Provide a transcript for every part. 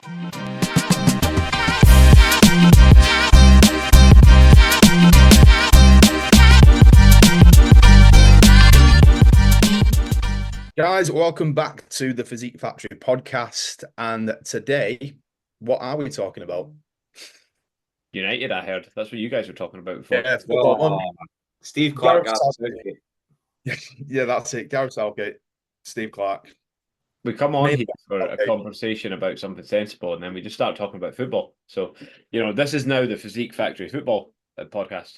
Guys, welcome back to the Physique Factory podcast. And today, what are we talking about? United, I heard. That's what you guys were talking about before. Yeah, football. Steve Clark. Yeah, that's it. Gareth Southgate, Steve Clark. We come on here for a conversation about something sensible, and then we just start talking about football. So, this is now the Physique Factory football podcast.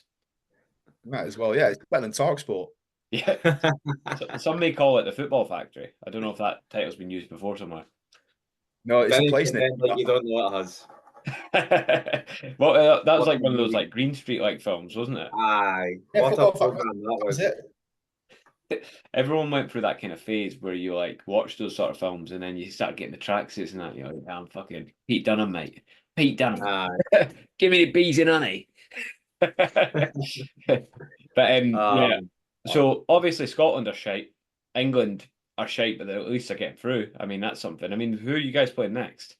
Might as well, yeah. It's better than TalkSport. Yeah. Some may call it the Football Factory. I don't know if that title's been used before somewhere. No, it's a place name. You don't know what it has. Well, that was like one of those like Green Street like films, wasn't it? Aye. Yeah, What a program that was. Everyone went through that kind of phase where you like watch those sort of films and then you start getting the tracksuits and that. You're like, I'm fucking Pete Dunham, mate. Pete Dunham. Give me the bees and honey. But yeah. So obviously Scotland are shite. England are shite, but at least they're getting through. I mean, that's something. I mean, who are you guys playing next?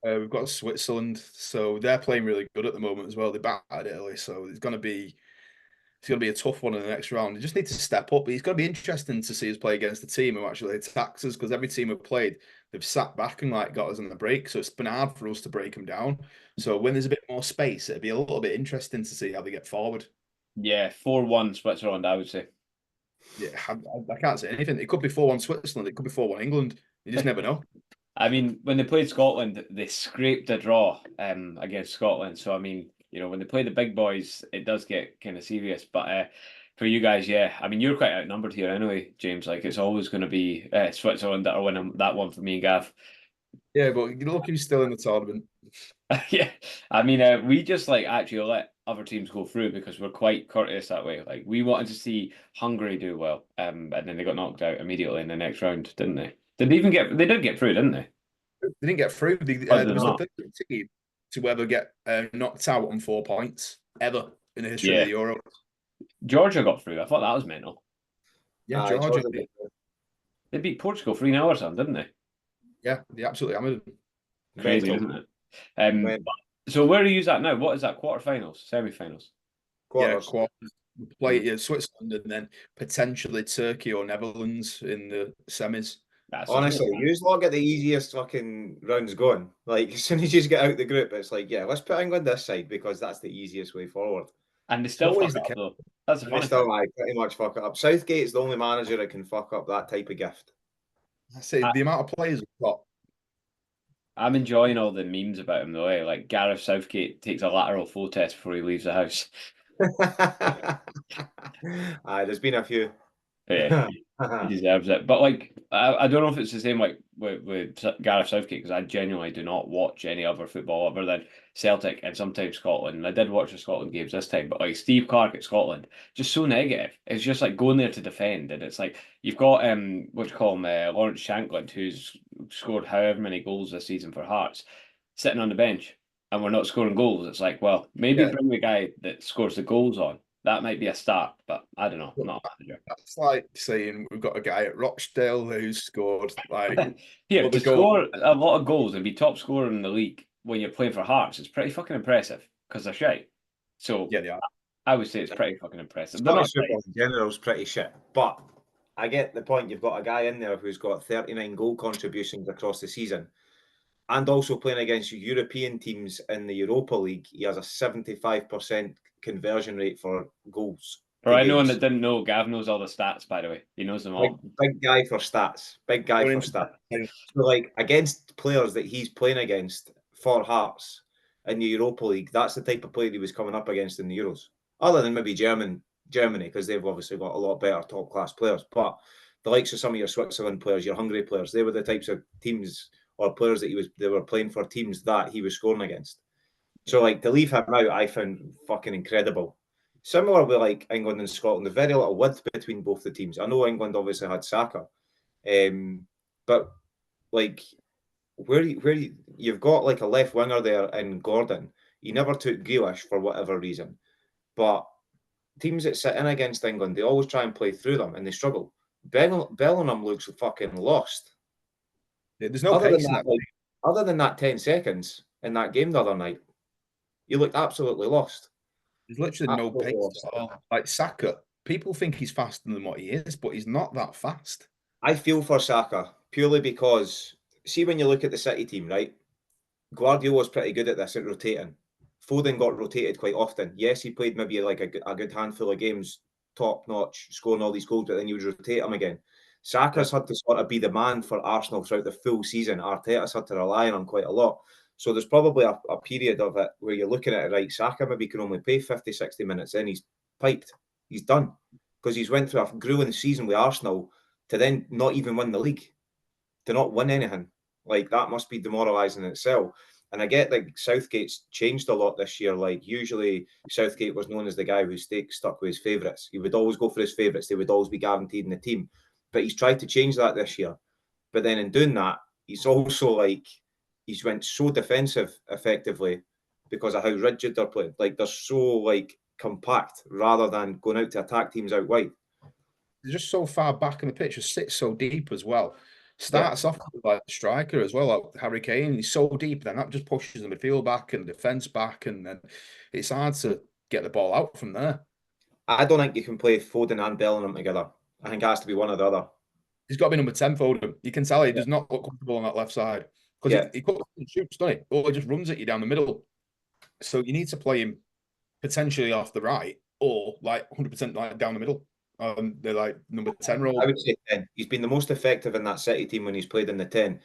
We've got Switzerland, so they're playing really good at the moment as well. They battered Italy, so it's going to be a tough one in the next round. They just need to step up. It's going to be interesting to see us play against the team who actually attacks us, because every team we've played, they've sat back and like got us on the break. So it's been hard for us to break them down. So when there's a bit more space, it'd be a little bit interesting to see how they get forward. Yeah, 4-1 Switzerland, I would say. Yeah, I can't say anything. It could be 4-1 Switzerland. It could be 4-1 England. You just never know. I mean, when they played Scotland, they scraped a draw against Scotland. So, I mean, when they play the big boys, it does get kind of serious. But for you guys, yeah, I mean, you're quite outnumbered here anyway, James. Like, it's always going to be Switzerland that are winning that one for me and Gav. Yeah, but look who's still in the tournament. Yeah, I mean, we just like actually let other teams go through because we're quite courteous that way. Like, we wanted to see Hungary do well, and then they got knocked out immediately in the next round, didn't they? They did get through, didn't they? They didn't get through. There was the third team to ever get knocked out on 4 points ever in the history of the Euro. Georgia got through. I thought that was mental. Yeah, Georgia. They beat Portugal 3-0 or something, didn't they? Yeah, they absolutely hammered them. Crazy, isn't it? So where are you at now? What is that? Quarterfinals, semi-finals? Quarters. We play Switzerland and then potentially Turkey or Netherlands in the semis. Honestly, you just look at the easiest fucking rounds going. Like, as soon as you get out the group, it's like, yeah, let's put England this side because that's the easiest way forward. And they still fuck it up, though. That's the funny thing. Pretty much fuck it up. Southgate is the only manager that can fuck up that type of gift. I say the amount of players we've got. I'm enjoying all the memes about him, though. Like, Gareth Southgate takes a lateral flow test before he leaves the house. There's been a few. Yeah, he deserves it. But like, I don't know if it's the same like with Gareth Southgate, because I genuinely do not watch any other football other than Celtic and sometimes Scotland. And I did watch the Scotland games this time, but like Steve Clark at Scotland, just so negative. It's just like going there to defend, and it's like you've got what do you call him, Lawrence Shankland, who's scored however many goals this season for Hearts, sitting on the bench, and we're not scoring goals. It's like, well, maybe bring the guy that scores the goals on. That might be a start, but I don't know. I'm not a manager. That's like saying we've got a guy at Rochdale who's scored like to score a lot of goals and be top scorer in the league when you're playing for Hearts is pretty fucking impressive because they're shite. So yeah, they are. I would say it's pretty fucking impressive. Scottish football in general is pretty shit, but I get the point. You've got a guy in there who's got 39 goal contributions across the season, and also playing against European teams in the Europa League. He has a 75% conversion rate for goals. For anyone that didn't know, Gav knows all the stats, by the way. He knows them all. Big guy for stats. So, like, against players that he's playing against for Hearts in the Europa League, that's the type of player he was coming up against in the Euros. Other than maybe Germany, because they've obviously got a lot better top-class players. But the likes of some of your Switzerland players, your Hungary players, they were the types of teams or players that they were playing for teams that he was scoring against. So, like, to leave him out, I found fucking incredible. Similar with, like, England and Scotland, there's very little width between both the teams. I know England obviously had Saka, but, like, where you've got, like, a left winger there in Gordon. He never took Grealish for whatever reason. But teams that sit in against England, they always try and play through them, and they struggle. Bellingham looks fucking lost. Yeah, there's no pace in that. other than that 10 seconds in that game the other night, you looked absolutely lost. There's literally no Absolutely pace lost. at all. Like Saka, people think he's faster than what he is, but he's not that fast. I feel for Saka purely because, see, when you look at the City team, right? Guardiola's pretty good at this, at rotating. Foden got rotated quite often. Yes, he played maybe like a good handful of games, top notch, scoring all these goals, but then you would rotate him again. Saka's had to sort of be the man for Arsenal throughout the full season. Arteta's had to rely on him quite a lot. So there's probably a period of it where you're looking at it, right, Saka maybe can only play 50, 60 minutes in. He's piped. He's done. Because he's went through a grueling season with Arsenal to then not even win the league, to not win anything. Like, that must be demoralising in itself. And I get like Southgate's changed a lot this year. Like, usually Southgate was known as the guy who stuck with his favourites. He would always go for his favourites. They would always be guaranteed in the team. But he's tried to change that this year. But then in doing that, he's also like, he's went so defensive effectively because of how rigid they're playing. Like, they're so like compact rather than going out to attack teams out wide. They're just so far back in the pitch, just sits so deep as well. Starts off like a striker as well, like Harry Kane. He's so deep, then that just pushes the midfield back and the defence back, and then it's hard to get the ball out from there. I don't think you can play Foden and Bellingham together. I think it has to be one or the other. He's got to be number 10 Foden. You can tell he does not look comfortable on that left side because he cuts and shoots, doesn't he? Or he just runs at you down the middle. So you need to play him potentially off the right or like 100% like down the middle. They're like number 10 role. I would say 10. He's been the most effective in that City team when he's played in the 10.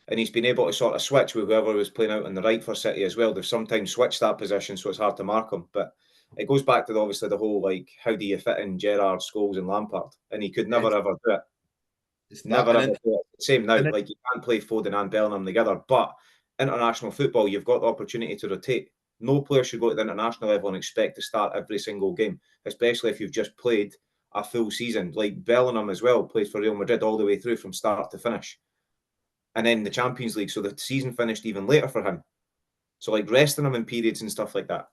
And he's been able to sort of switch with whoever was playing out on the right for City as well. They've sometimes switched that position, so it's hard to mark him. But it goes back to obviously the whole, like, how do you fit in Gerrard, Scholes and Lampard? And he could never, ever do it. Never, ever do it. Same now, like, you can't play Foden and Bellingham together. But international football, you've got the opportunity to rotate. No player should go to the international level and expect to start every single game, especially if you've just played a full season. Like Bellingham as well, plays for Real Madrid all the way through from start to finish. And then the Champions League, so the season finished even later for him. So, like, resting him in periods and stuff like that.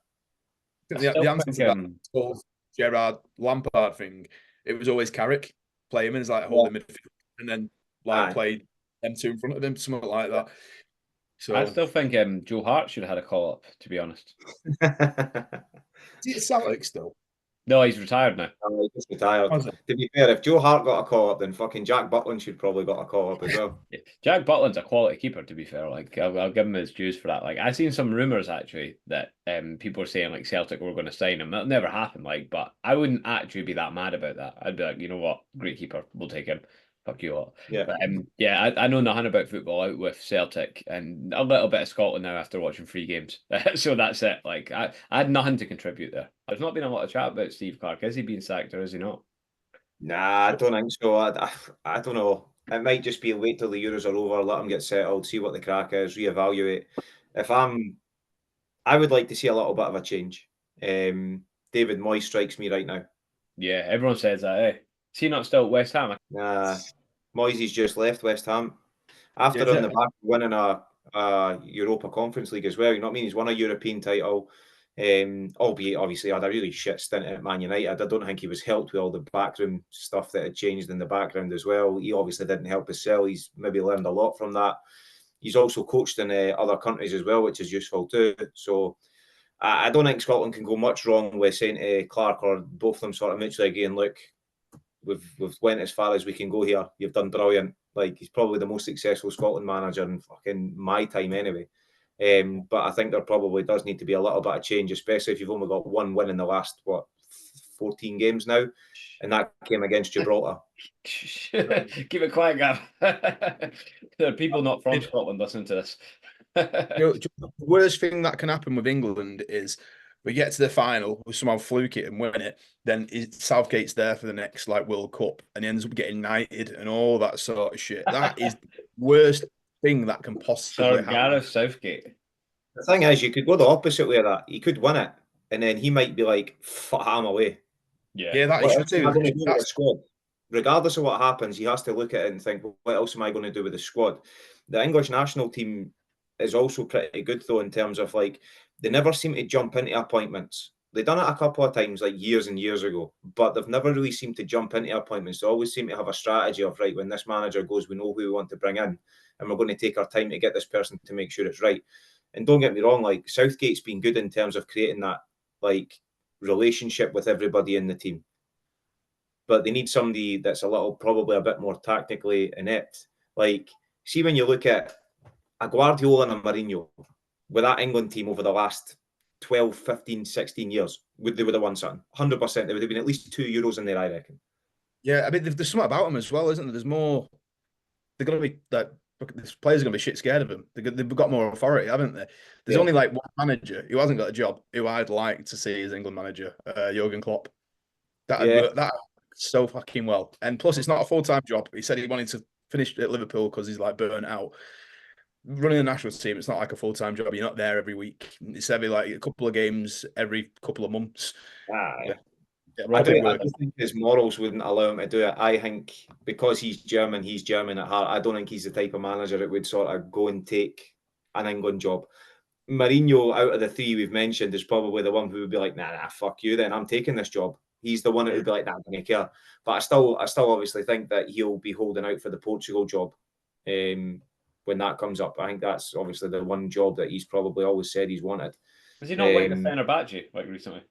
The answer to that Gerrard Lampard thing, it was always Carrick. Play him in as like holding midfield, and then like play them two in front of him, something like that. So I still think Joe Hart should have had a call up, to be honest. Is he at Celtic still? No, he's retired now. He's just retired. To be fair, if Joe Hart got a call up, then fucking Jack Butland should probably got a call up as well. Jack Butland's a quality keeper, to be fair. Like, I'll give him his dues for that. Like, I've seen some rumours actually that people are saying like Celtic were going to sign him. That'll never happen. Like, but I wouldn't actually be that mad about that. I'd be like, you know what, great keeper, we'll take him. Fuck you all. Yeah. But I know nothing about football out with Celtic and a little bit of Scotland now after watching 3 games. So that's it. Like, I had nothing to contribute there. There's not been a lot of chat about Steve Clarke. Is he being sacked or is he not? Nah, I don't think so. I don't know. It might just be wait till the Euros are over, let him get settled, see what the crack is, reevaluate. I would like to see a little bit of a change. David Moyes strikes me right now. Yeah, everyone says that, eh? Is he not still at West Ham? Nah, Moyes just left West Ham after on the back winning a Europa Conference League as well. You know what I mean? He's won a European title, albeit obviously had a really shit stint at Man United. I don't think he was helped with all the backroom stuff that had changed in the background as well. He obviously didn't help his sell. He's maybe learned a lot from that. He's also coached in other countries as well, which is useful too. So I don't think Scotland can go much wrong with saying to Clarke or both of them sort of mutually agreeing, look, we've went as far as we can go here. You've done brilliant. Like, he's probably the most successful Scotland manager in fucking my time anyway. But I think there probably does need to be a little bit of change, especially if you've only got 1 win in the last 14 games now, and that came against Gibraltar. Keep it quiet, Gav. There are people not from Scotland listening to this. The worst thing that can happen with England is we get to the final, we somehow fluke it and win it, then Southgate's there for the next like World Cup and he ends up getting knighted and all that sort of shit. That is the worst thing that can possibly happen. Gareth Southgate. The thing is, you could go the opposite way of that. He could win it, and then he might be like, "Fuck, I'm away." Yeah, that is true. That's squad. Regardless of what happens, he has to look at it and think, well, what else am I going to do with the squad? The English national team is also pretty good, though, in terms of, like, they never seem to jump into appointments. They've done it a couple of times, like years and years ago, but they've never really seemed to jump into appointments. They always seem to have a strategy of, right, when this manager goes, we know who we want to bring in, and we're going to take our time to get this person to make sure it's right. And don't get me wrong, like Southgate's been good in terms of creating that like relationship with everybody in the team. But they need somebody that's probably a bit more tactically inept. Like, see, when you look at a Guardiola and a Mourinho with that England team over the last 12, 15, 16 years, they would have won something. 100%. There would have been at least 2 Euros in there, I reckon. Yeah, I mean, there's something about them as well, isn't there? There's more. They're going to be like, this players are going to be shit scared of them. They've got more authority, haven't they? There's only like one manager who hasn't got a job who I'd like to see as England manager, Jurgen Klopp. That so fucking well. And plus, it's not a full-time job. He said he wanted to finish at Liverpool because he's like burnt out. Running a national team, it's not like a full-time job. You're not there every week. It's every like a couple of games every couple of months. Yeah. I don't think his morals wouldn't allow him to do it. I think because he's German at heart. I don't think he's the type of manager that would sort of go and take an England job. Mourinho, out of the three we've mentioned, is probably the one who would be like, nah, fuck you then, I'm taking this job. He's the one that would be like, nah, I don't care. But I still obviously think that he'll be holding out for the Portugal job when that comes up. I think that's obviously the one job that he's probably always said he's wanted. Was he not like the Fenerbahce like recently?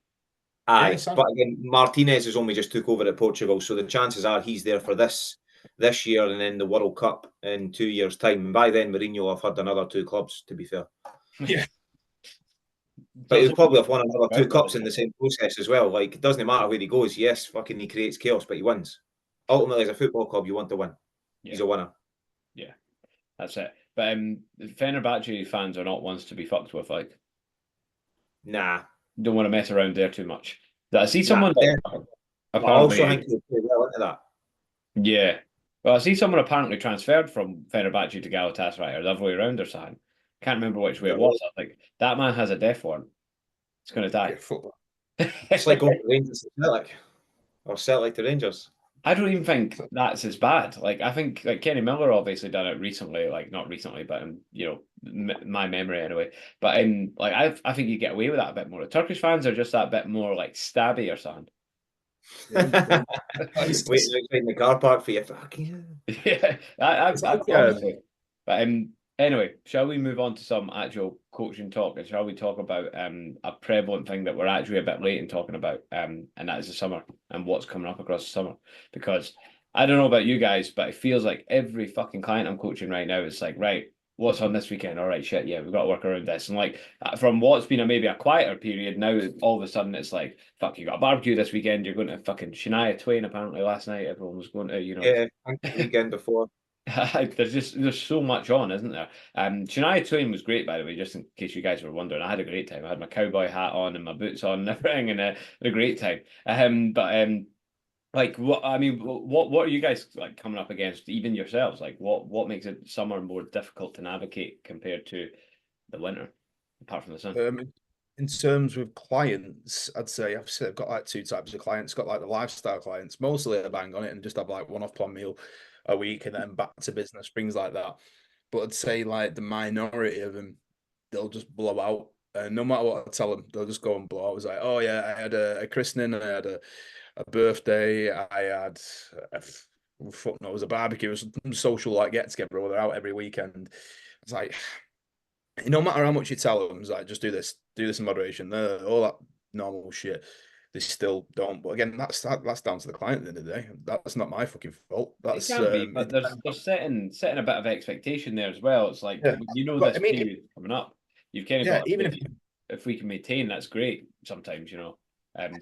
Aye, but again, Martinez has only just took over at Portugal, so the chances are he's there for this year and then the World Cup in 2 years' time. And by then, Mourinho will have had another 2 clubs, to be fair. Yeah. But he'll probably have won another 2 cups in the same process as well. Like, it doesn't matter where he goes. Yes, fucking he creates chaos, but he wins. Ultimately, as a football club, you want to win. Yeah. He's a winner. Yeah, that's it. But Fenerbahce fans are not ones to be fucked with, like. Nah. Don't want to mess around there too much. I see someone I also think he'll play well into that. Yeah. Well, I see someone apparently transferred from Fenerbahce to Galatasaray or the other way around or something. Can't remember which way it was. I think that man has a death warrant. It's going to die. It's like going to Rangers to Celtic or Celtic to Rangers. I don't even think that's as bad. Like, I think like Kenny Miller obviously done it recently, like not recently, but my memory anyway. But like I think you get away with that a bit more. The Turkish fans are just that bit more like stabby or something. Waiting in the car park for you. Yeah, honestly. But anyway, shall we move on to some actual coaching talk, and shall we talk about a prevalent thing that we're actually a bit late in talking about, and that is the summer and what's coming up across the summer? Because I don't know about you guys, but it feels like every fucking client I'm coaching right now is like, right, what's on this weekend? All right, shit, yeah, we've got to work around this. And like from what's been maybe a quieter period, now all of a sudden it's like, fuck, you got a barbecue this weekend. You're going to fucking Shania Twain apparently last night. Everyone was going to, Yeah, the weekend before. There's so much on, isn't there? Shania Twain was great, by the way, just in case you guys were wondering. I had a great time. I had my cowboy hat on and my boots on and everything, and had a great time. Like what are you guys like coming up against, even yourselves? Like what makes it summer more difficult to navigate compared to the winter, apart from the sun? In terms of clients, I'd say I've got like 2 types of clients. Got like the lifestyle clients, mostly I bang on it and just have like one-off plan meal a week and then back to business, things like that. But I'd say like the minority of them, they'll just blow out. And no matter what I tell them, they'll just go and blow out. I was like, oh yeah, I had a christening, I had a birthday, I had it was a barbecue, it was some social like get together, where they're out every weekend. It's like, no matter how much you tell them, it's like, just do this in moderation. All that normal shit, they still don't. But again, that's down to the client at the end of the day. That's not my fucking fault. That's it can be, but there's setting a bit of expectation there as well. It's like, this period coming up. You've kind of got, even if we can maintain, that's great. Sometimes,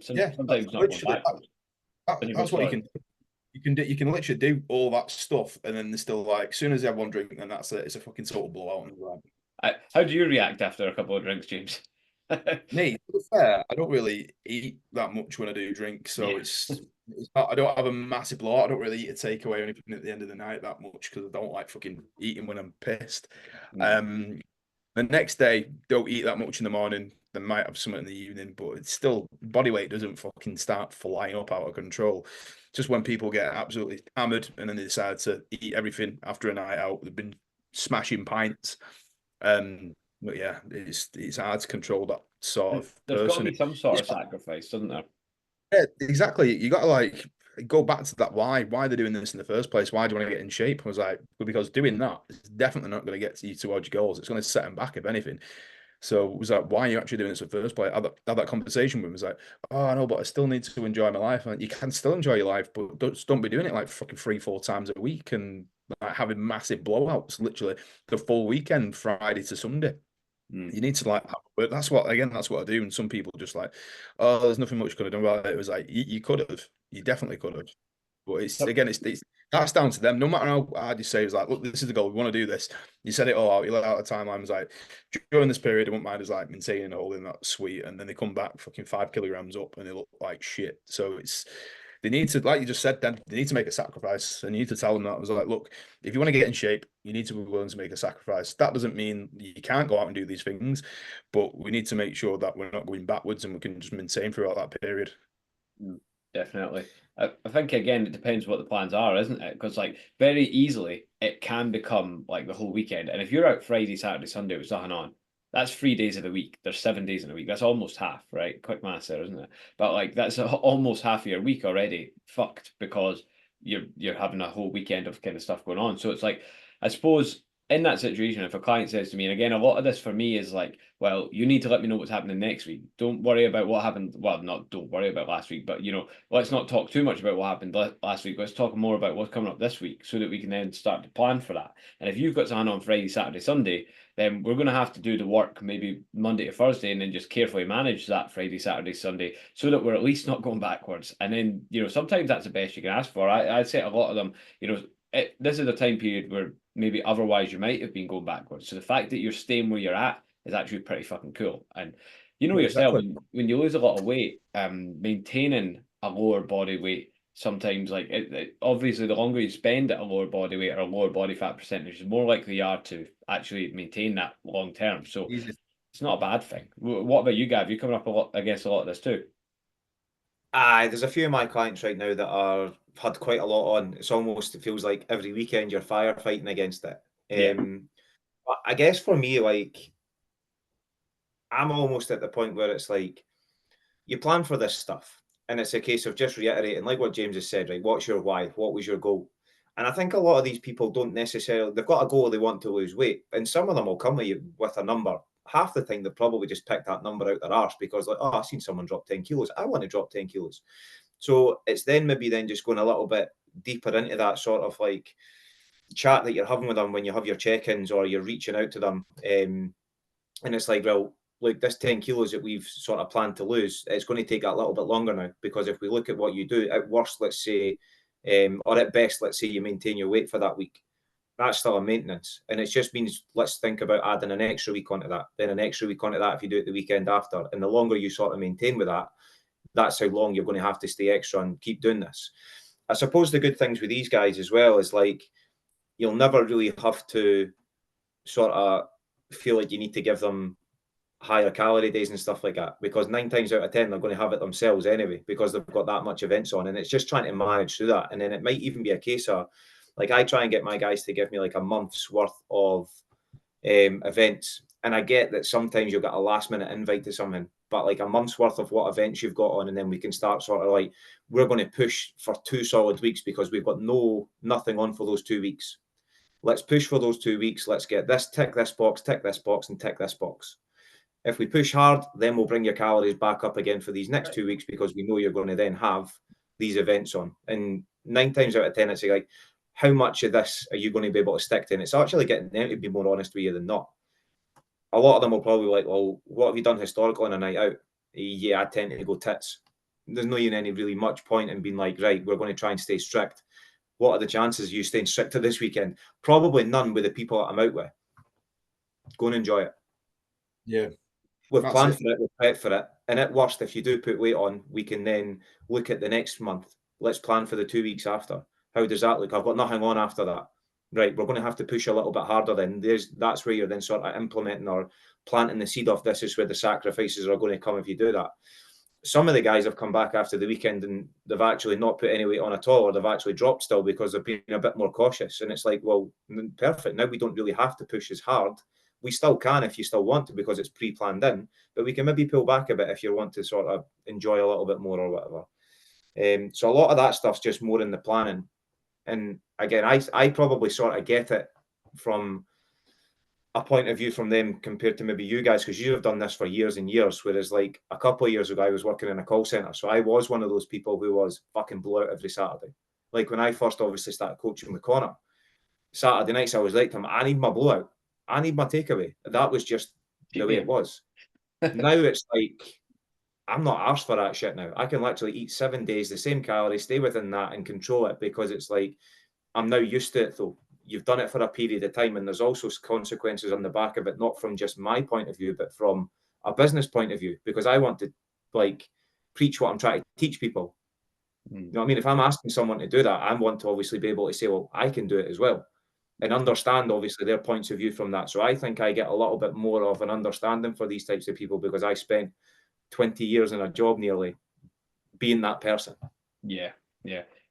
sometimes not going backwards. That's what you can do. You can literally do all that stuff, and then they're still like, as soon as they have one drink, then that's it. It's a fucking total blowout. How do you react after a couple of drinks, James? Me, to be fair, I don't really eat that much when I do drink, so it's not, I don't have a massive blowout. I don't really eat a takeaway or anything at the end of the night that much because I don't like fucking eating when I'm pissed. The next day, don't eat that much in the morning. Then might have something in the evening, but it's still, body weight doesn't fucking start flying up out of control. Just when people get absolutely hammered and then they decide to eat everything after a night out, they've been smashing pints. But yeah, it's hard to control that sort of There's got to person. be some sort of sacrifice, doesn't there? Yeah, exactly. You got to like go back to that. Why they're doing this in the first place? Why do you want to get in shape? I was like, well, because doing that is definitely not going to get you towards your goals. It's going to set them back, if anything. So it was like, why are you actually doing this in the first place? I had that conversation with him. It was like, oh, I know, but I still need to enjoy my life. And you can still enjoy your life, but don't be doing it like fucking 3-4 times a week and like having massive blowouts, literally the full weekend, Friday to Sunday. You need to like have a work. That's what I do. And some people just like, oh, there's nothing much you could have done about it. It was like you could have, you definitely could have. But it's Yep. again, it's that's down to them. No matter how hard you say, it's like, look, this is the goal. We want to do this. You said it all out. You let out a timeline. It was like during this period, I won't mind is like maintaining all in that sweet, and then they come back fucking 5 kilograms up, and they look like shit. So it's they need to, like you just said, then they need to make a sacrifice, and you need to tell them that. I was like, look, if you want to get in shape, you need to be willing to make a sacrifice. That doesn't mean you can't go out and do these things, but we need to make sure that we're not going backwards and we can just maintain throughout that period. Definitely. I think again it depends what the plans are, isn't it? Because like very easily it can become like the whole weekend. And if you're out Friday, Saturday, Sunday with nothing on, that's 3 days of the week. There's 7 days in a week. That's almost half, right? Quick maths there, isn't it? But like that's almost half of your week already fucked because you're having a whole weekend of kind of stuff going on. So it's like I suppose in that situation, if a client says to me, and again, a lot of this for me is like, well, you need to let me know what's happening next week. Don't worry about what happened. Well, not don't worry about last week, but let's not talk too much about what happened last week. Let's talk more about what's coming up this week so that we can then start to plan for that. And if you've got something on Friday, Saturday, Sunday, then we're going to have to do the work maybe Monday to Thursday and then just carefully manage that Friday, Saturday, Sunday so that we're at least not going backwards. And then, sometimes that's the best you can ask for. I'd say a lot of them, this is a time period where maybe otherwise you might have been going backwards. So the fact that you're staying where you're at is actually pretty fucking cool. And yourself, when you lose a lot of weight, maintaining a lower body weight sometimes, like obviously the longer you spend at a lower body weight or a lower body fat percentage, the more likely you are to actually maintain that long term. So it's not a bad thing. What about you, Gav? You coming up against a lot of this too? There's a few of my clients right now that are had quite a lot on. It feels like every weekend you're firefighting against it. Yeah. I guess for me, like I'm almost at the point where it's like you plan for this stuff, and it's a case of just reiterating, like what James has said, right? What's your why? What was your goal? And I think a lot of these people don't necessarily, they've got a goal, they want to lose weight, and some of them will come with a number. Half the time, they probably just pick that number out their arse because, like, oh, I've seen someone drop 10 kilos. I want to drop 10 kilos. So it's then maybe then just going a little bit deeper into that sort of like chat that you're having with them when you have your check-ins or you're reaching out to them. And it's like, well, look, this 10 kilos that we've sort of planned to lose, it's going to take a little bit longer now because if we look at what you do, at worst, let's say, or at best, let's say you maintain your weight for that week. That's still a maintenance. And it just means let's think about adding an extra week onto that, then an extra week onto that if you do it the weekend after. And the longer you sort of maintain with that, that's how long you're going to have to stay extra and keep doing this. I suppose the good things with these guys as well is like you'll never really have to sort of feel like you need to give them higher calorie days and stuff like that because 9 times out of 10 they're going to have it themselves anyway because they've got that much events on, and it's just trying to manage through that. And then it might even be a case of like I try and get my guys to give me like a month's worth of events, and I get that sometimes you'll get a last minute invite to something, but like a month's worth of what events you've got on, and then we can start sort of like we're going to push for 2 solid weeks because we've got nothing on for those 2 weeks. Let's push for those 2 weeks. Let's get this, tick this box, and tick this box. If we push hard, then we'll bring your calories back up again for these next 2 weeks because we know you're going to then have these events on. And 9 times out of 10, it's like, how much of this are you going to be able to stick to? And it's actually getting them to be more honest with you than not. A lot of them will probably be like, well, what have you done historically on a night out? Yeah, I tend to go tits. There's not even any really much point in being like, right, we're going to try and stay strict. What are the chances of you staying stricter this weekend? Probably none with the people that I'm out with. Go and enjoy it. Yeah. We've planned for it, we've prepped for it. And at worst, if you do put weight on, we can then look at the next month. Let's plan for the 2 weeks after. How does that look? I've got nothing on after that. Right, we're going to have to push a little bit harder then. That's where you're then sort of implementing or planting the seed of this is where the sacrifices are going to come if you do that. Some of the guys have come back after the weekend and they've actually not put any weight on at all, or they've actually dropped still because they've been a bit more cautious. And it's like, well, perfect. Now we don't really have to push as hard. we still can if you still want to, because it's pre-planned in, but we can maybe pull back a bit if you want to sort of enjoy a little bit more or whatever. So a lot of that stuff's just more in the planning. And again, I probably sort of get it from a point of view from them compared to maybe you guys, because you have done this for years and years. Whereas like a couple of years ago, I was working in a call center. So I was one of those people who was fucking blew out every Saturday. Like when I first obviously started coaching with Conor, Saturday nights I was like to him, I need my blowout. I need my takeaway. That was just the way it was. Now it's like, I'm not arsed for that shit now. I can literally eat 7 days, the same calories, stay within that and control it, because it's like, I'm now used to it though. You've done it for a period of time, and there's also consequences on the back of it, not from just my point of view, but from a business point of view, because I want to like preach what I'm trying to teach people. You know what I mean? If I'm asking someone to do that, I want to obviously be able to say, well, I can do it as well, and understand obviously their points of view from that. So I think I get a little bit more of an understanding for these types of people, because I spent 20 years in a job nearly being that person. Yeah.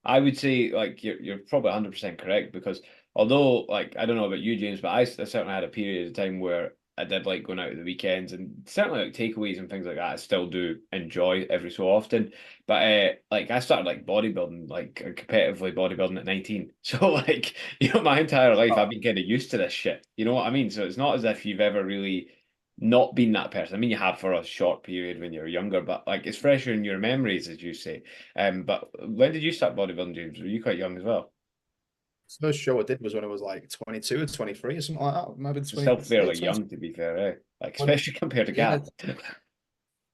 I would say like you're probably 100% correct, because although like I don't know about you, James, but I certainly had a period of time where I did like going out at the weekends, and certainly like takeaways and things like that I still do enjoy every so often. But like I started like bodybuilding, like competitively bodybuilding at 19. So like, my entire life I've been kind of used to this shit. You know what I mean? So it's not as if you've ever really not been that person. I mean, you have for a short period when you're younger, but like it's fresher in your memories, as you say. But when did you start bodybuilding, James? Were you quite young as well? First show I did was when I was like 22 or 23 or something like that. Maybe Still 20, fairly 20. young, to be fair, eh? Like especially compared to Yeah.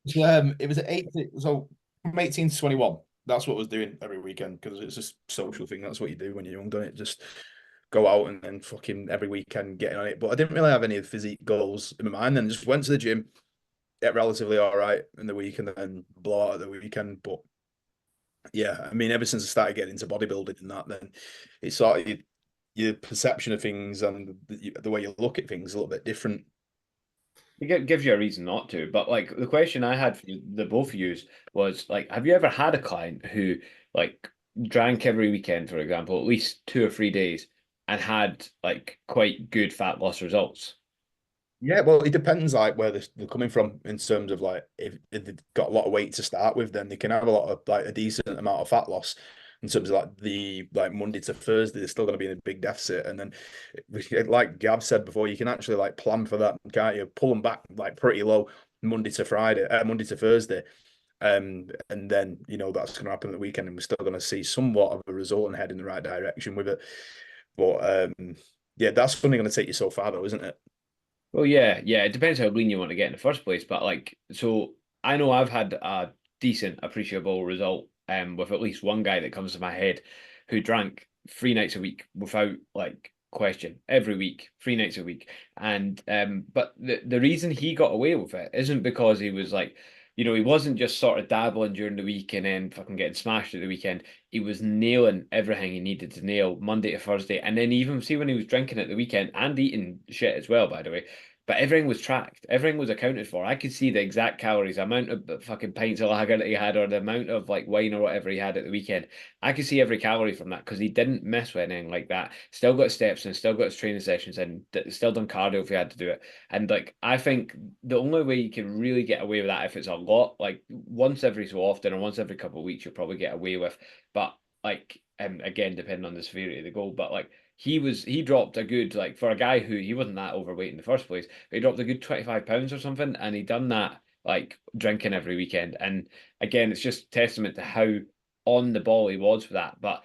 Gav. It was at 18, so from 18 to 21. That's what I was doing every weekend, because it's a social thing. That's what you do when you're young, don't it? Just go out and then fucking every weekend getting on it. But I didn't really have any physique goals in my mind. Then just went to the gym, get relatively all right in the week, and then blow out at the weekend. But yeah, I mean, ever since I started getting into bodybuilding and that, then it's sort of your perception of things and the way you look at things is a little bit different. It gives you a reason not to. But like the question I had for the both of you was like, have you ever had a client who like drank every weekend, for example, at least 2 or 3 days, and had like quite good fat loss results? Yeah, well, it depends like where they're coming from in terms of like if they've got a lot of weight to start with, then they can have a lot of like a decent amount of fat loss. In terms of like the like Monday to Thursday, they're still going to be in a big deficit, and then like Gav said before, you can actually like plan for that, can't you? Pull them back like pretty low Monday to Friday, Monday to Thursday, and then that's going to happen at the weekend, and we're still going to see somewhat of a result and head in the right direction with it. But yeah, that's only going to take you so far, though, isn't it? Well, yeah. It depends how lean you want to get in the first place. But like, so I know I've had a decent, appreciable result with at least one guy that comes to my head who drank 3 nights a week without like question every week, 3 nights a week. And but the reason he got away with it isn't because he was like, he wasn't just sort of dabbling during the week and then fucking getting smashed at the weekend. He was nailing everything he needed to nail Monday to Thursday. And then even see when he was drinking at the weekend and eating shit as well, by the way. But everything was tracked. Everything was accounted for. I could see the exact calories, the amount of fucking pints of lager that he had, or the amount of like wine or whatever he had at the weekend. I could see every calorie from that because he didn't mess with anything like that. Still got steps and still got his training sessions and still done cardio if he had to do it. And like I think the only way you can really get away with that if it's a lot, like once every so often or once every couple of weeks, you'll probably get away with. But like again, depending on the severity of the goal, but like he dropped a good, like for a guy who he wasn't that overweight in the first place, but he dropped a good 25 pounds or something, and he done that like drinking every weekend. And again, it's just testament to how on the ball he was for that. But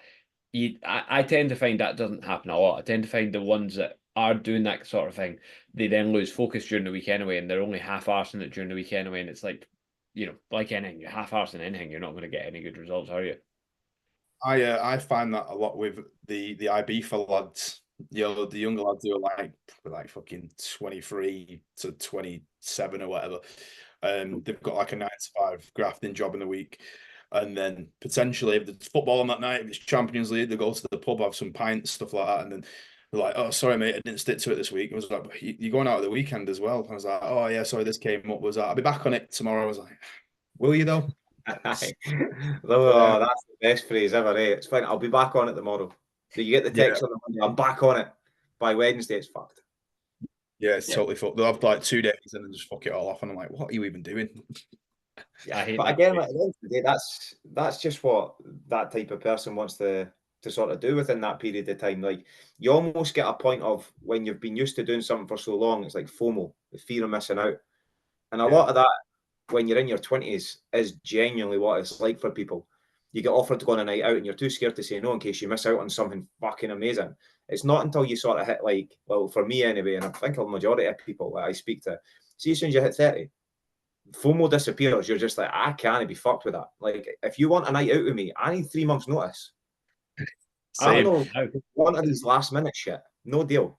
I tend to find that doesn't happen a lot. I tend to find the ones that are doing that sort of thing, they then lose focus during the week anyway, and they're only half-arsing it during the week anyway. And it's like, like anything, you're half-arsing anything, you're not going to get any good results, are you? I find that a lot with the IB for lads. The younger lads who are like fucking 23 to 27 or whatever. They've got like a 9 to 5 grafting job in the week. And then potentially if there's football on that night, if it's Champions League, they go to the pub, have some pints, stuff like that. And then they're like, oh, sorry, mate, I didn't stick to it this week. I was like, but you're going out at the weekend as well. I was like, oh, yeah, sorry, this came up. Was that? I'll be back on it tomorrow. I was like, will you though? Oh, that's the best phrase ever, eh? It's fine. I'll be back on it tomorrow. Do you get the text on the Monday? I'm back on it. By Wednesday, it's fucked. Yeah, it's totally fucked. They'll have like 2 days and then just fuck it all off. And I'm like, what are you even doing? I hate But that. again, like, at the end of the day, that's just what that type of person wants to sort of do within that period of time. Like, you almost get a point of when you've been used to doing something for so long, it's like FOMO, the fear of missing out. And a lot of that, when you're in your 20s, is genuinely what it's like for people. You get offered to go on a night out and you're too scared to say no in case you miss out on something fucking amazing. It's not until you sort of hit, like, well, for me anyway, and I think a majority of people that I speak to, see, as soon as you hit 30, FOMO disappears. You're just like, I can't be fucked with that. Like, if you want a night out with me, I need 3 months' notice. I don't know, one of these last minute shit. No deal.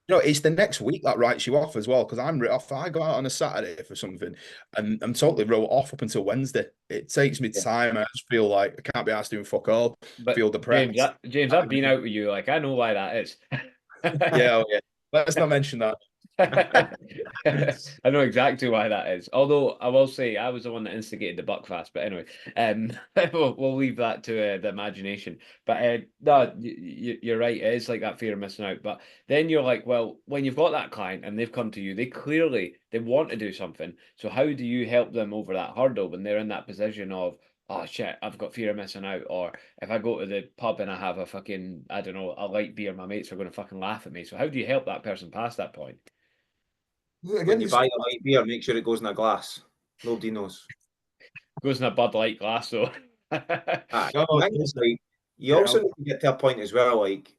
You know, it's the next week that writes you off as well, because I'm writ off. I go out on a Saturday for something, and I'm totally wrote off up until Wednesday. It takes me time. I just feel like I can't be asked doing fuck all. But Feel depressed. James, I've been out with you. Like, I know why that is. Yeah, oh, yeah. Let's not mention that. I know exactly why that is. Although I will say I was the one that instigated the buckfast. But anyway, we'll leave that to the imagination. But no, you're right. It is like that fear of missing out. But then you're like, well, when you've got that client and they've come to you, they want to do something. So how do you help them over that hurdle when they're in that position of, oh shit, I've got fear of missing out? Or if I go to the pub and I have a fucking, I don't know, a light beer, my mates are going to fucking laugh at me. So how do you help that person past that point? Again, when you buy a light beer, make sure it goes in a glass. Nobody knows. Goes in a Bud Light glass, though. You also need to get to a point as well, like,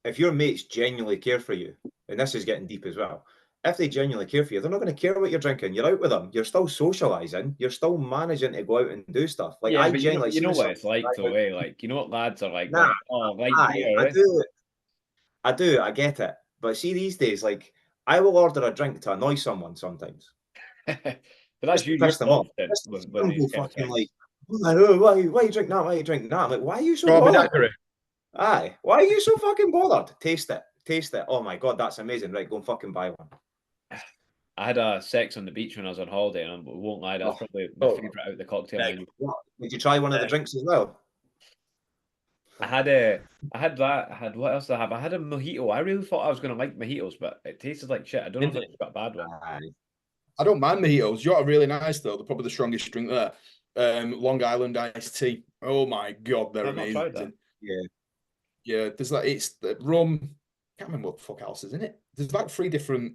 if your mates genuinely care for you, and this is getting deep as well, if they genuinely care for you, they're not going to care what you're drinking. You're out with them. You're still socializing. You're still managing to go out and do stuff. Like, yeah, I but genuinely, you know what it's like, though, eh? Like, you know what lads are like? Nah, Like, oh, light beer, I do. I get it. But see, these days, like, I will order a drink to annoy someone sometimes. But that's you. You're Piss them off. with these kind of fucking things. like, why you drink that? Why you drink that? I'm like, why are you so bothered? Aye, why are you so fucking bothered? Taste it. Taste it. Oh my god, that's amazing. Right, go and fucking buy one. I had a sex on the beach when I was on holiday, and I won't lie, that's probably my favourite out of the cocktail menu. Did you try one of the drinks as well? I had that. What else did I have? I had a mojito. I really thought I was going to like mojitos, but it tasted like shit. I don't know if it's got a bad one. I don't mind mojitos. You're really nice though. They're probably the strongest drink there. Long Island iced tea. Oh my god, they're amazing. Yeah. There's like it's the rum. Can't remember what the fuck else is in it. There's like 3 different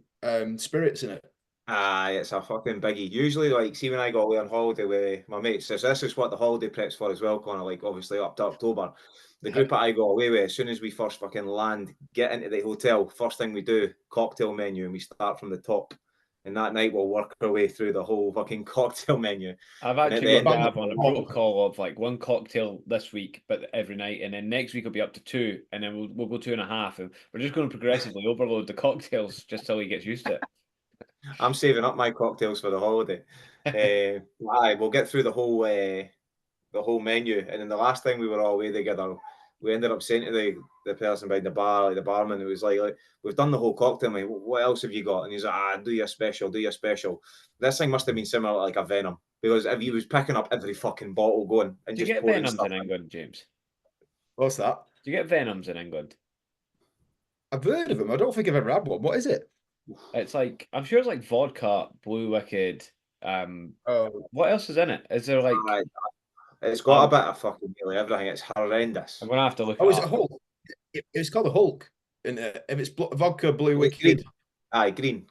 spirits in it. Aye, it's a fucking biggie. Usually, like, see when I go away on holiday with my mates, so this is what the holiday prep's for as well, Conor. Like, obviously up to October. The group that I go away with, as soon as we first fucking land, get into the hotel, first thing we do, cocktail menu, and we start from the top. And that night we'll work our way through the whole fucking cocktail menu. I've actually got to have on a protocol of like 1 cocktail this week, but every night, and then next week will be up to 2, and then we'll go 2.5, and we're just going to progressively overload the cocktails just till he gets used to it. I'm saving up my cocktails for the holiday. We'll get through the whole menu, and then the last time we were all away together, we ended up saying to the person behind the bar, like the barman, it was like we've done the whole cocktail, mate. What else have you got? And he's like, do your special. This thing must have been similar to like a Venom, because if he was picking up every fucking bottle going and do you get Venoms in England, James? What's that? Do you get Venoms in England? I've heard of them. I don't think I've ever had one. What is it? It's like, I'm sure it's like vodka, Blue Wicked. What else is in it? Is there like? It's got a bit of fucking nearly everything. It's horrendous. I'm gonna have to look. Is it Hulk? It's called a Hulk. And if it's vodka, Blue Wicked. Green. Aye, green.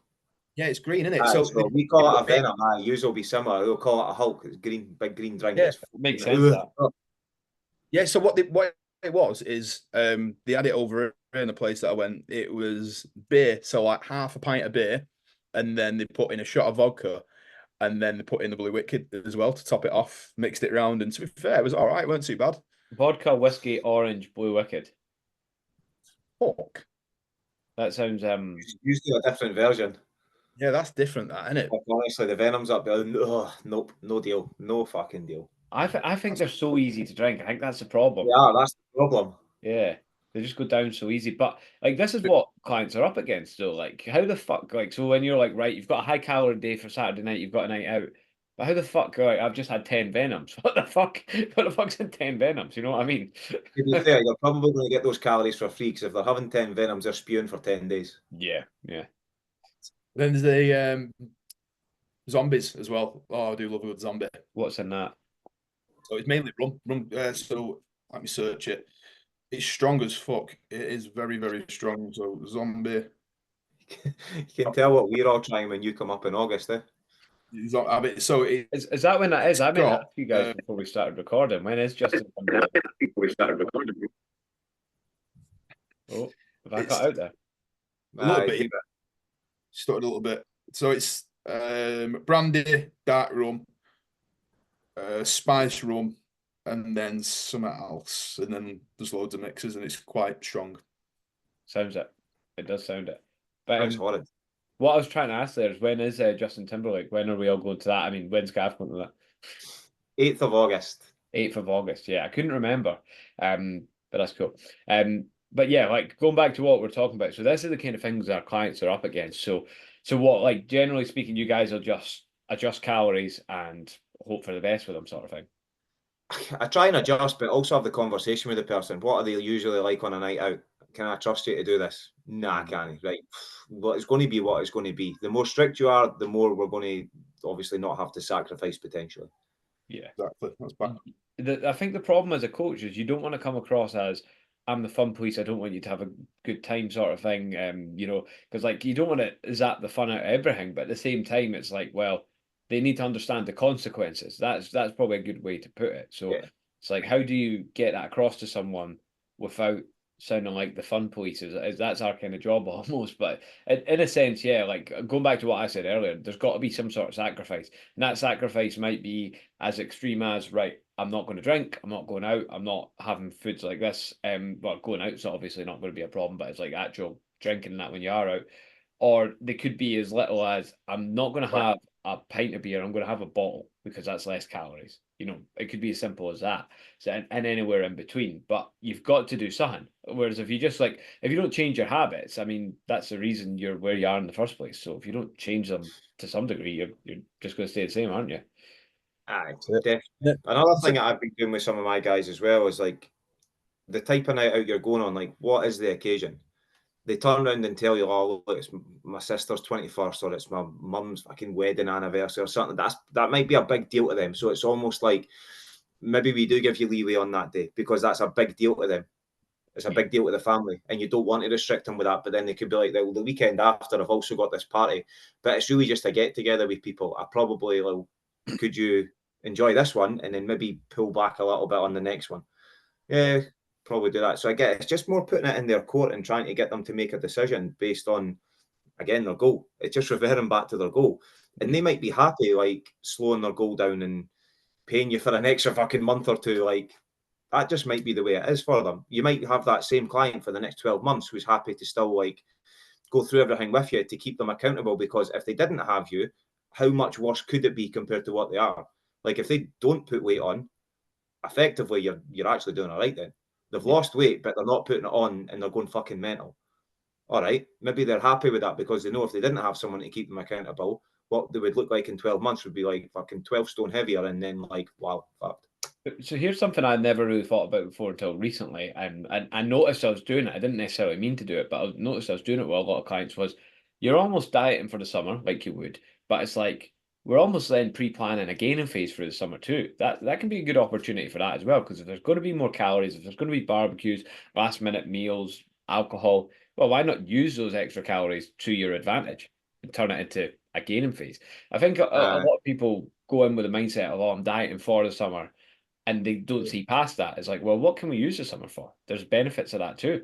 Yeah, it's green, isn't it? So we call it a Venom. Yours will be similar. They'll call it a Hulk. It's green, big green drink. Yeah, makes sense. That. Yeah. So what it was is they had it over in the place that I went. It was beer, so like half a pint of beer, and then they put in a shot of vodka, and then they put in the Blue Wicked as well to top it off. Mixed it round, and to be fair, it was all right. It weren't too bad. Vodka, whiskey, orange, Blue Wicked. Fuck. That sounds usually a different version. Yeah, that's different, that, isn't it? Honestly, the Venom's up there. Nope, no deal, no fucking deal. I think they're so easy to drink. I think that's the problem. Yeah, that's the problem. Yeah, they just go down so easy. But like, this is what clients are up against, though. Like, how the fuck? Like, so when you're like, right, you've got a high calorie day for Saturday night, you've got a night out. But how the fuck? Like, I've just had 10 Venoms. What the fuck? What the fuck's in 10 Venoms? You know what I mean? To be fair, you're probably going to get those calories for free, because if they're having 10 Venoms, they're spewing for 10 days. Yeah. Then there's the zombies as well. Oh, I do love a good zombie. What's in that? So it's mainly rum. So let me search it. It's strong as fuck. It is very, very strong. So zombie. You can tell what we're all trying when you come up in August, eh? I mean, so Is that when that is? I meant to got, ask you guys before we started recording. When is Justin Timberlake? Before we started recording. Oh, have I cut out there? A little bit. Started a little bit. So it's brandy, dark rum, spice rum, and then something else. And then there's loads of mixes, and it's quite strong. Sounds it. It does sound it. But Sounds horrid. what I was trying to ask there is when is Justin Timberlake? When are we all going to that? I mean, when's Gav going to that? 8th of August. 8th of August. Yeah, I couldn't remember. But that's cool. But yeah, like going back to what we're talking about. So this is the kind of things our clients are up against. So what, like generally speaking, you guys will just adjust calories and hope for the best with them, sort of thing. I try and adjust, but also have the conversation with the person. What are they usually like on a night out? Can I trust you to do this? Nah, I can't. Right. Well, it's going to be what it's going to be. The more strict you are, the more we're going to obviously not have to sacrifice potentially. Yeah. Exactly. That's bad. I think the problem as a coach is you don't want to come across as I'm the fun police. I don't want you to have a good time, sort of thing. You know, because like you don't want to zap the fun out of everything, but at the same time, it's like, well, they need to understand the consequences. That's probably a good way to put it. So Yeah. it's like, how do you get that across to someone without sounding like the fun police? Is that's our kind of job almost. But in a sense, yeah, like going back to what I said earlier, there's got to be some sort of sacrifice, and that sacrifice might be as extreme as, right, I'm not going to drink, I'm not going out, I'm not having foods like this. Well, going out's obviously not going to be a problem, but it's like actual drinking that when you are out. Or they could be as little as I'm not going to have a pint of beer, I'm going to have a bottle because that's less calories. You know, it could be as simple as that. So, and anywhere in between. But you've got to do something. Whereas if you just like, if you don't change your habits, I mean, that's the reason you're where you are in the first place. So if you don't change them to some degree, you're just going to stay the same, aren't you? Aye, definitely. Another thing that I've been doing with some of my guys as well is like the type of night out you're going on, like what is the occasion? They turn around and tell you, oh, look, it's my sister's 21st or it's my mum's fucking wedding anniversary or something. That might be a big deal to them. So it's almost like maybe we do give you leeway on that day because that's a big deal to them. It's a big deal to the family, and you don't want to restrict them with that. But then they could be like, well, the weekend after, I've also got this party. But it's really just a get together with people. I probably, well, could you enjoy this one and then maybe pull back a little bit on the next one? Yeah, probably do that. So I get it's just more putting it in their court and trying to get them to make a decision based on, again, their goal. It's just reverting back to their goal. And they might be happy, like, slowing their goal down and paying you for an extra fucking month or two. Like, that just might be the way it is for them. You might have that same client for the next 12 months who's happy to still, like, go through everything with you to keep them accountable, because if they didn't have you, how much worse could it be compared to what they are? Like, if they don't put weight on, effectively you're actually doing all right then. They've lost weight, but they're not putting it on and they're going fucking mental. All right, maybe they're happy with that because they know if they didn't have someone to keep them accountable, what they would look like in 12 months would be like fucking 12 stone heavier, and then like, wow, fucked. So here's something I never really thought about before until recently, and I noticed I was doing it. I didn't necessarily mean to do it, but I noticed I was doing it with a lot of clients. Was you're almost dieting for the summer like you would, but it's like we're almost then pre-planning a gaining phase for the summer too. That can be a good opportunity for that as well, because if there's going to be more calories, if there's going to be barbecues, last minute meals, alcohol, well, why not use those extra calories to your advantage and turn it into a gaining phase? I think a lot of people go in with the mindset of, oh, I'm dieting for the summer, and they don't see past that. It's like, well, what can we use the summer for? There's benefits of that too.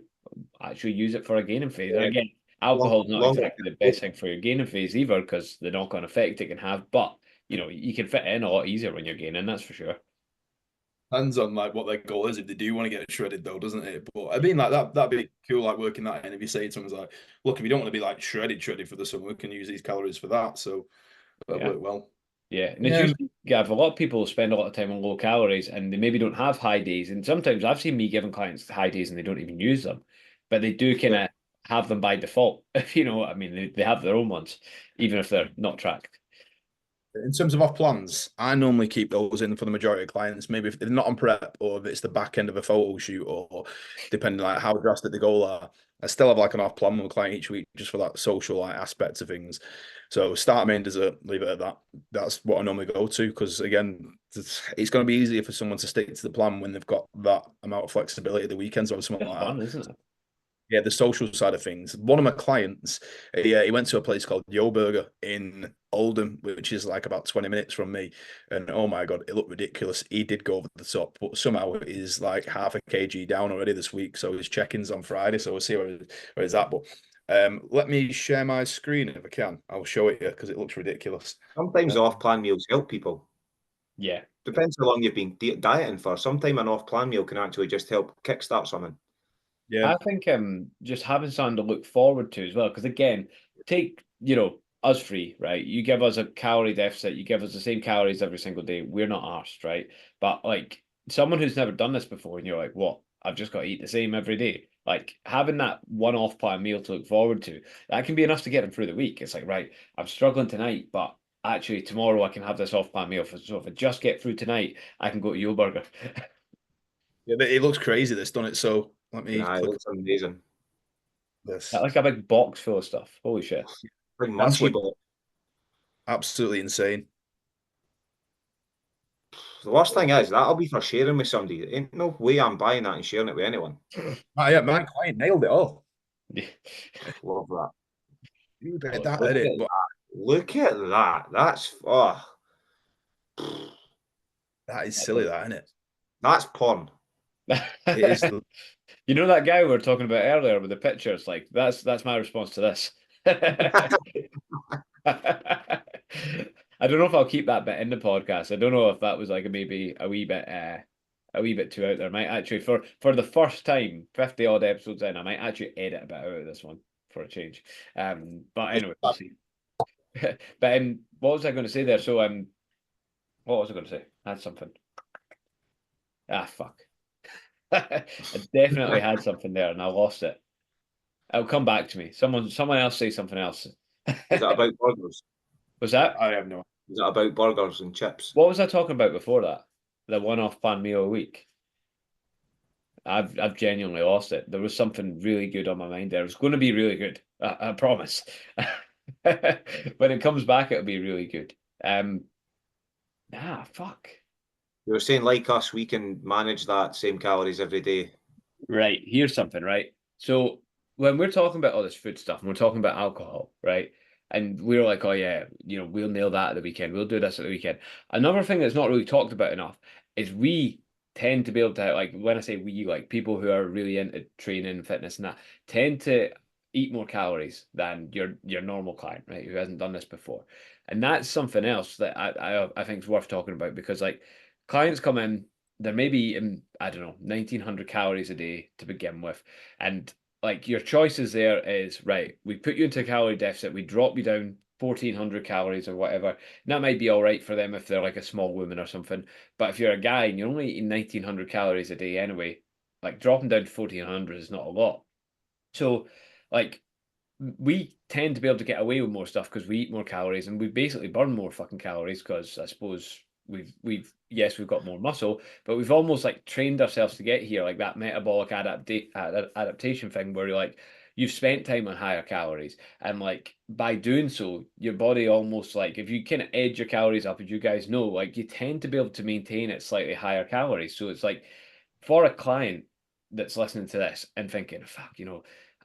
Actually use it for a gaining phase. And again, alcohol is not exactly the best thing for your gaining phase either, because the knock-on effect it can have. But you know, you can fit in a lot easier when you're gaining, that's for sure. Depends on like what their goal is. If they do want to get shredded, though, doesn't it? But I mean, like that'd be cool, like working that in. If you say to someone's like, look, if you don't want to be like shredded for the summer, we can use these calories for that. So that work well. Yeah, and it's usually, Gav, a lot of people spend a lot of time on low calories and they maybe don't have high days. And sometimes I've seen me giving clients high days and they don't even use them, but they do kind of have them by default. If you know what I mean, they have their own ones, even if they're not tracked. In terms of off plans, I normally keep those in for the majority of clients. Maybe if they're not on prep or if it's the back end of a photo shoot or depending like how drastic the goal are, I still have like an off plan with a client each week just for that social like aspect of things. So start main dessert, leave it at that. That's what I normally go to because again, it's going to be easier for someone to stick to the plan when they've got that amount of flexibility at the weekends or something It's like fun, that. isn't it? Yeah, the social side of things. One of my clients, he went to a place called Yo Burger in Oldham, which is like about 20 minutes from me. And oh my God, it looked ridiculous. He did go over the top, but somehow he's like half a kg down already this week. So his check-in's on Friday. So we'll see where he's at. But let me share my screen if I can. I'll show it here because it looks ridiculous. Sometimes off-plan meals help people. Yeah. Depends how long you've been dieting for. Sometimes an off-plan meal can actually just help kickstart something. Yeah. I think just having something to look forward to as well. Because again, take us free, right? You give us a calorie deficit, you give us the same calories every single day. We're not arsed, right? But like someone who's never done this before, and you're like, what? I've just got to eat the same every day. Like having that one-off plan meal to look forward to, that can be enough to get them through the week. It's like, right, I'm struggling tonight, but actually tomorrow I can have this off-plan meal. So if I just get through tonight, I can go to Yo Burger. Yeah, it looks crazy. This done it. So let me Yeah, it click looks amazing. this. Like a big box full of stuff. Holy shit. Big That's munchie what box. absolutely insane. The worst thing is that'll be for sharing with somebody. There ain't no way I'm buying that and sharing it with anyone. Ah, yeah, my client nailed it all. Love that. You bet Oh, that Look at at it, but that. Look at that. That's that is silly, that isn't it? that's porn. It is. You know that guy we were talking about earlier with the pictures? Like that's my response to this. I don't know if I'll keep that bit in the podcast. I don't know if that was like maybe a wee bit too out there. I might actually for the first time, 50 odd episodes in, I might actually edit a bit out of this one for a change. But anyway, we'll see. But what was I going to say there? So what was I going to say? I had something. Ah, fuck. I definitely had something there and I lost it. It'll come back to me. Someone else say something else. Is that about burgers? Was that? I have no. Is that about burgers and chips? What was I talking about before that? The one-off pan meal a week. I've genuinely lost it. There was something really good on my mind there. It was going to be really good. I promise. When it comes back, it'll be really good. Fuck. You were saying like us, we can manage that same calories every day. Right. Here's something, right? So when we're talking about all this food stuff and we're talking about alcohol, right? And we're like, oh yeah, we'll nail that at the weekend. We'll do this at the weekend. Another thing that's not really talked about enough is we tend to be able to, like, when I say we, like people who are really into training and fitness and that tend to eat more calories than your normal client, right? Who hasn't done this before. And that's something else that I think is worth talking about because like clients come in, they're maybe eating, I don't know, 1900 calories a day to begin with. And like your choices there is, right, we put you into a calorie deficit, we drop you down 1400 calories or whatever. And that might be all right for them if they're like a small woman or something. But if you're a guy and you're only eating 1900 calories a day anyway, like dropping down to 1400 is not a lot. So, like, we tend to be able to get away with more stuff because we eat more calories and we basically burn more fucking calories because I suppose we've yes, we've got more muscle, but we've almost like trained ourselves to get here, like that metabolic adaptation thing where you're like you've spent time on higher calories and like by doing so your body almost like if you kind of edge your calories up, as you guys know, like you tend to be able to maintain at slightly higher calories. So it's like for a client that's listening to this and thinking, fuck,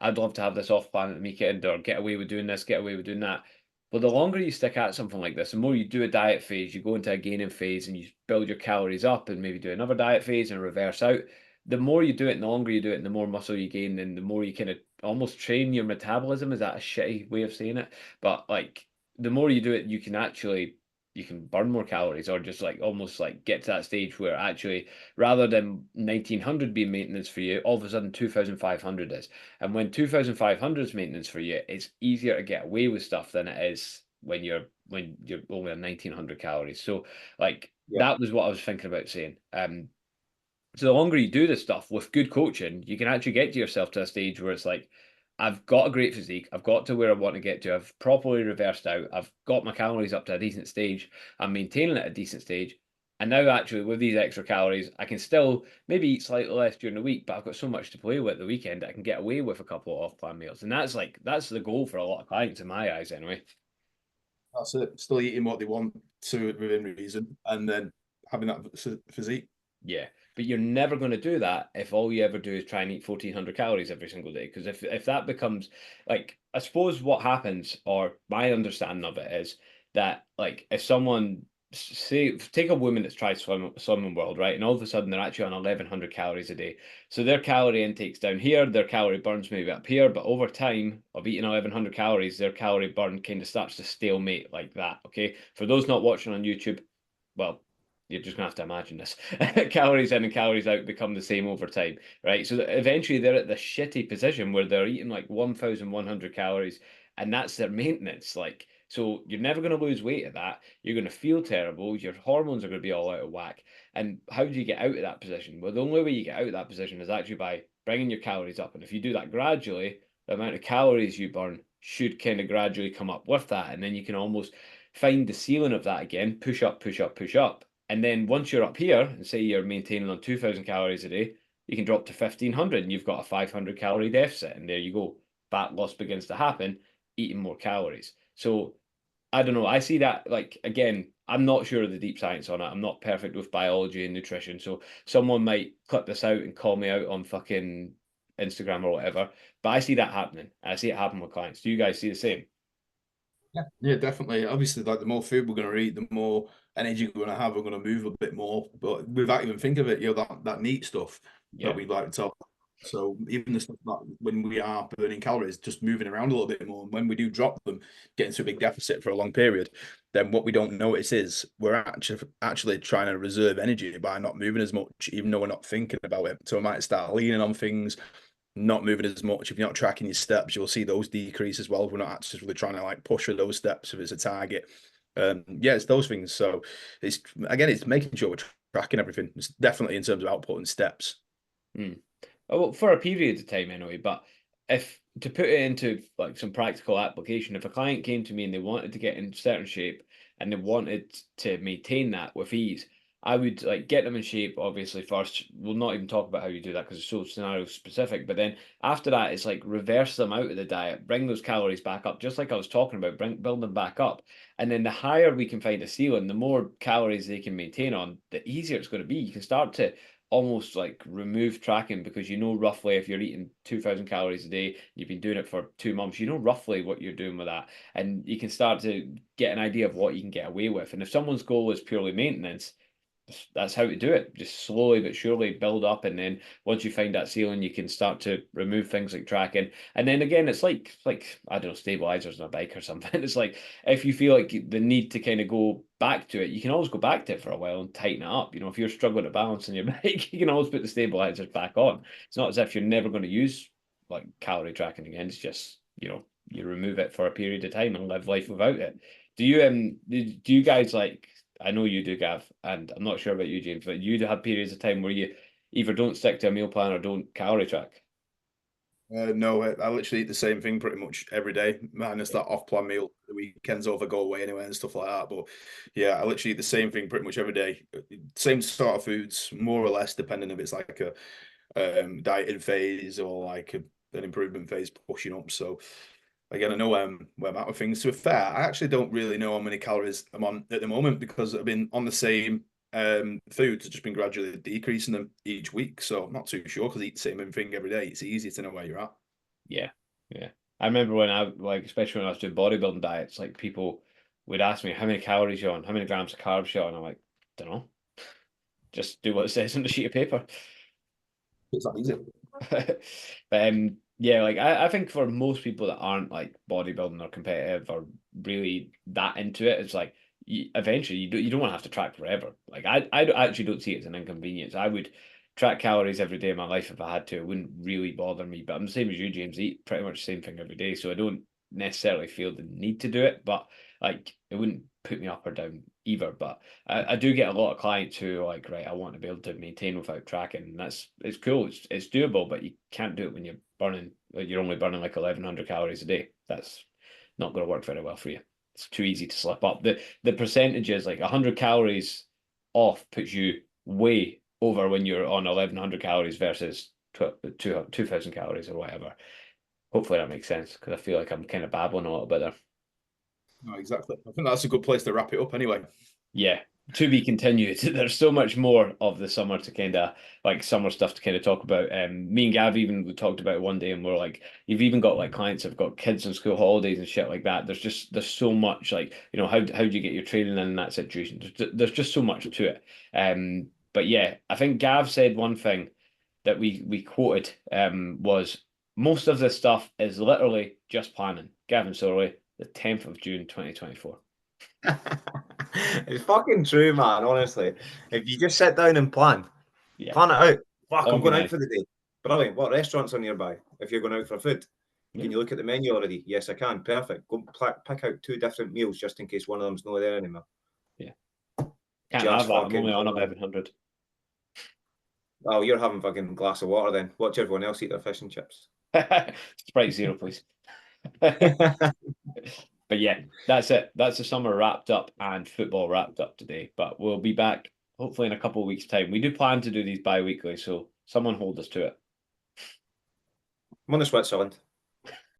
I'd love to have this off plan at the weekend or get away with doing this, get away with doing that. But the longer you stick at something like this, the more you do a diet phase, you go into a gaining phase and you build your calories up and maybe do another diet phase and reverse out. The more you do it and the longer you do it and the more muscle you gain and the more you kind of almost train your metabolism. Is that a shitty way of saying it? But like the more you do it, you can burn more calories or just like almost like get to that stage where actually rather than 1900 being maintenance for you, all of a sudden 2500 is. And when 2500 is maintenance for you, it's easier to get away with stuff than it is when you're only on 1900 calories. So like that was what I was thinking about saying. So the longer you do this stuff with good coaching, you can actually get to yourself to a stage where it's like, I've got a great physique. I've got to where I want to get to. I've properly reversed out. I've got my calories up to a decent stage. I'm maintaining at a decent stage. And now, actually, with these extra calories, I can still maybe eat slightly less during the week, but I've got so much to play with the weekend that I can get away with a couple of off-plan meals. And that's the goal for a lot of clients in my eyes, anyway. That's it. Still eating what they want to within reason, and then having that physique. Yeah, but you're never going to do that if all you ever do is try and eat 1,400 calories every single day. Because if that becomes like, I suppose what happens, or my understanding of it is that like if someone say take a woman that's tried swimming world, right, and all of a sudden they're actually on 1,100 calories a day, so their calorie intake's down here, their calorie burn's maybe up here, but over time of eating 1,100 calories, their calorie burn kind of starts to stalemate like that. Okay, for those not watching on YouTube, well, you're just gonna have to imagine this. Calories in and calories out become the same over time, right? So eventually they're at the shitty position where they're eating like 1,100 calories, and that's their maintenance. Like, so you're never gonna lose weight at that. You're gonna feel terrible. Your hormones are gonna be all out of whack. And how do you get out of that position? Well, the only way you get out of that position is actually by bringing your calories up. And if you do that gradually, the amount of calories you burn should kind of gradually come up with that, and then you can almost find the ceiling of that again, push up, push up, push up. And then once you're up here, and say you're maintaining on 2,000 calories a day, you can drop to 1,500 and you've got a 500 calorie deficit. And there you go. Fat loss begins to happen, eating more calories. So I don't know. I see that, like, again, I'm not sure of the deep science on it. I'm not perfect with biology and nutrition. So someone might cut this out and call me out on fucking Instagram or whatever. But I see that happening. I see it happen with clients. Do you guys see the same? Yeah, definitely. Obviously, like the more food we're going to eat, the more energy we're going to have. We're going to move a bit more. But without even think of it, that meat stuff that Yeah. we like to talk. So even the stuff that when we are burning calories, just moving around a little bit more. And when we do drop them, get into a big deficit for a long period, then what we don't notice is we're actually trying to reserve energy by not moving as much, even though we're not thinking about it. So we might start leaning on things, not moving as much. If you're not tracking your steps, you'll see those decrease as well. We're not actually really trying to like push for those steps if it's a target. Yeah, it's those things. So it's making sure we're tracking everything. It's definitely in terms of output and steps. Mm. Oh, well, for a period of time anyway. But if to put it into like some practical application, if a client came to me and they wanted to get in certain shape and they wanted to maintain that with ease, I would like get them in shape. Obviously, first we'll not even talk about how you do that because it's so scenario specific. But then after that, it's like reverse them out of the diet, bring those calories back up, just like I was talking about, build them back up. And then the higher we can find a ceiling, the more calories they can maintain on, the easier it's going to be. You can start to almost like remove tracking because you know roughly if you're eating 2,000 calories a day, you've been doing it for 2 months, you know roughly what you're doing with that. And you can start to get an idea of what you can get away with. And if someone's goal is purely maintenance, that's how to do it. Just slowly but surely build up, and then once you find that ceiling, you can start to remove things like tracking. And then again, it's like I don't know, stabilizers on a bike or something. It's like if you feel like the need to kind of go back to it, you can always go back to it for a while and tighten it up. You know, if you're struggling to balance on your bike, you can always put the stabilizers back on. It's not as if you're never going to use like calorie tracking again. It's just, you know, you remove it for a period of time and live life without it. Do you guys like, I know you do, Gav, and I'm not sure about you, James, but you do have periods of time where you either don't stick to a meal plan or don't calorie track. No, I literally eat the same thing pretty much every day, minus that off-plan meal. The weekends over go away anyway and stuff like that. But yeah, I literally eat the same thing pretty much every day. Same sort of foods, more or less, depending if it's like a dieting phase or like an improvement phase pushing up. So again, I know where I'm at with things. To be fair, I actually don't really know how many calories I'm on at the moment because I've been on the same foods, just been gradually decreasing them each week. So I'm not too sure because I eat the same thing every day. It's easy to know where you're at. Yeah, yeah. I remember when I like, especially when I was doing bodybuilding diets, like people would ask me how many calories you're on, how many grams of carbs you're on. I'm like, don't know, just do what it says on the sheet of paper. It's that easy. But yeah, like I think for most people that aren't like bodybuilding or competitive or really that into it, it's like eventually you don't want to have to track forever. Like I actually don't see it as an inconvenience. I would track calories every day of my life if I had to. It wouldn't really bother me. But I'm the same as you, James. I eat pretty much the same thing every day, so I don't necessarily feel the need to do it. But like it wouldn't put me up or down either. But I do get a lot of clients who are like, right, I want to be able to maintain without tracking. And it's cool. It's doable, but you can't do it when you're only burning like 1,100 calories a day. That's not going to work very well for you. It's too easy to slip up. The percentages, like 100 calories off puts you way over when you're on 1,100 calories versus 2,000 calories or whatever. Hopefully that makes sense, because I feel like I'm kind of babbling a little bit there. No, exactly. I think that's a good place to wrap it up anyway. Yeah, to be continued. There's so much more of the summer to kind of like summer stuff to kind of talk about. Me and Gav even talked about it one day, and we're like, you've even got like clients have got kids on school holidays and shit like that. There's so much, like, you know, how do you get your training in that situation? There's just so much to it. But yeah, I think Gav said one thing that we quoted was most of this stuff is literally just planning. Gavin Sorley, the 10th of June 2024. It's fucking true, man. Honestly, if you just sit down and plan it out. Fuck, I'm going out for the day. Brilliant. What restaurants are nearby? If you're going out for food, can you look at the menu already? Yes, I can. Perfect. Go pick out 2 different meals just in case one of them's not there anymore. Yeah, can't have that. I'm only on 1,100. Oh, you're having fucking glass of water then. Watch everyone else eat their fish and chips. Sprite Zero, please. But yeah, that's it. That's the summer wrapped up and football wrapped up today. But we'll be back hopefully in a couple of weeks' time. We do plan to do these bi-weekly, so someone hold us to it. I'm on to Switzerland.